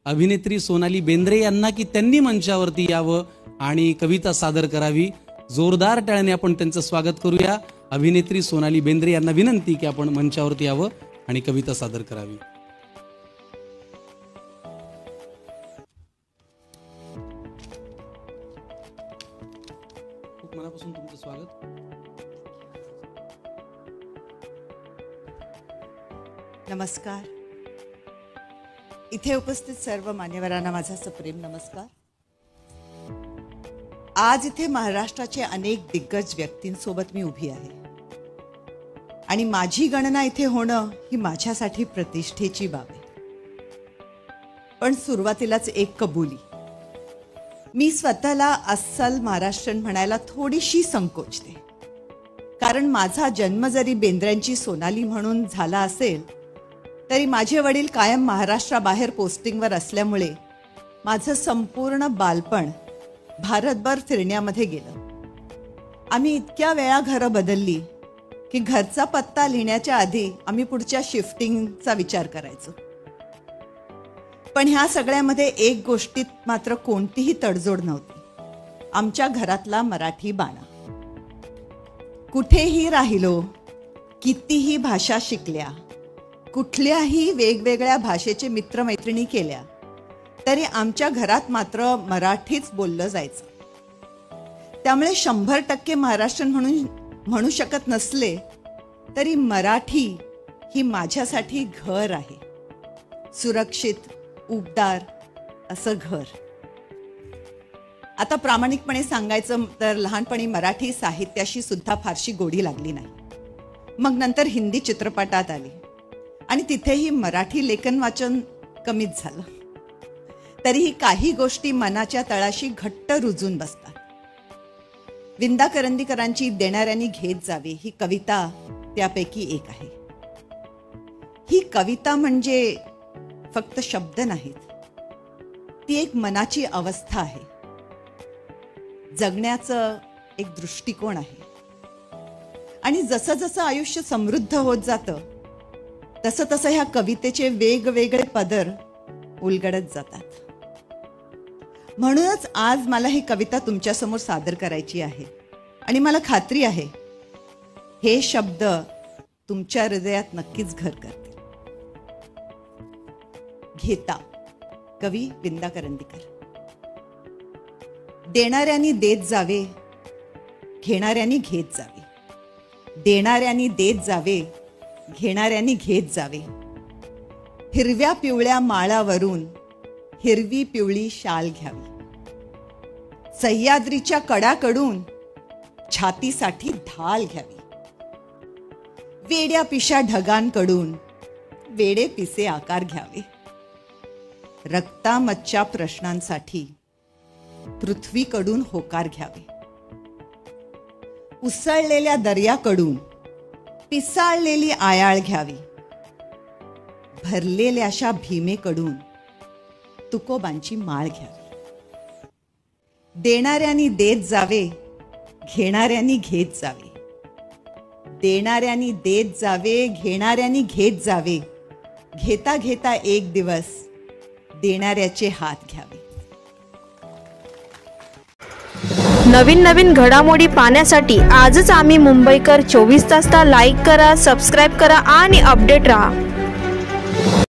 अभिनेत्री सोनाली बेंद्रे यांना की त्यांनी मंचावरती यावं आणि कविता सादर करावी। जोरदार टाळ्याने आपण त्यांचं स्वागत करूया। अभिनेत्री सोनाली बेंद्रे यांना विनंती की आपण मंचावरती यावं आणि कविता सादर करावी। खूप मनापासून तुमचं स्वागत। नमस्कार। इथे उपस्थित सर्व मान्यवरांना माझा सप्रेम नमस्कार। आज इथे महाराष्ट्राचे अनेक दिग्गज व्यक्तींसोबत मी उभी आहे आणि माझी गणना इथे होणं ही माझ्यासाठी प्रतिष्ठेची बाब आहे। पण सुरुवातीलाच एक कबुली, मी स्वतःला अस्सल महाराष्ट्रीयन म्हणायला थोडीशी संकोचते, कारण माझा जन्म जरी बेंद्र्यांची सोनाली म्हणून झाला असेल तरी माझे वडील कायम महाराष्ट्राबाहेर पोस्टिंगवर असल्यामुळे माझं संपूर्ण बालपण भारतभर फिरण्यामध्ये गेलं। आम्ही इतक्या वेळा घरं बदलली की घरचा पत्ता लिहिण्याच्या आधी आम्ही पुढच्या शिफ्टिंगचा विचार करायचो। पण ह्या सगळ्यामध्ये एक गोष्टीत मात्र कोणतीही तडजोड नव्हती, आमच्या घरातला मराठी बाणा। कुठेही राहिलो, कितीही भाषा शिकल्या, कुठल्याही वेगवेगळ्या भाषेचे मित्रमैत्रिणी केल्या, तरी आमच्या घरात मात्र मराठीच बोललं जायचं। त्यामुळे 100% महाराष्ट्रीयन म्हणू शकत नसले तरी मराठी ही माझ्यासाठी घर आहे, सुरक्षित उबदार असं घर। आता प्रामाणिकपणे सांगायचं तर लहानपणी मराठी साहित्याशी सुद्धा फारशी गोडी लागली नाही। मग नंतर हिंदी चित्रपटात आली आणि तिथेही मराठी लेखन वाचन कमीच झालं, तरीही काही गोष्टी मनाच्या तळाशी घट्ट रुजून बसतात। विंदा करंदीकरांची देणाऱ्यांनी घेत जावे ही कविता त्यापैकी एक आहे। ही कविता म्हणजे फक्त शब्द नाहीत, ती एक मनाची अवस्था आहे, जगण्याचं एक दृष्टिकोन आहे। आणि जसं जसं आयुष्य समृद्ध होत जातं तसं तसं ह्या कवितेचे वेगवेगळे पदर उलगडत जातात। म्हणूनच आज मला ही कविता तुमच्यासमोर सादर करायची आहे आणि मला खात्री आहे हे शब्द तुमच्या हृदयात नक्कीच घर करतील। घेता, कवी विंदा करंदीकर। देणाऱ्यांनी देत जावे, घेणाऱ्यांनी घेत जावे। देणाऱ्यांनी देत जावे, घेणाऱ्यांनी घेत जावे। हिरव्या पिवळ्या माळावरून हिरवी पिवळी शाल घ्यावी। सह्याद्रीच्या कडाकडून छातीसाठी ढाल घ्यावी। वेड्या पिशा ढगांकडून वेडे पिसे आकार घ्यावे। रक्तामच्च्या प्रश्नांसाठी पृथ्वीकडून होकार घ्यावे। उसळलेल्या दर्याकडून पिसाळलेली आयाळ घ्यावी। भरलेल्याशा भीमेकडून तुकोबांची माळ घ्यावी। देणाऱ्यांनी देत जावे, घेणाऱ्यांनी घेत जावे। देणाऱ्यांनी देत जावे, घेणाऱ्यांनी घेत जावे। घेता घेता एक दिवस देणाऱ्याचे हात घ्यावे। नवीन घडामोडी पाहण्यासाठी आजच आम्ही मुंबईकर 24 तासला लाईक करा, सबस्क्राईब करा आणि अपडेट रहा।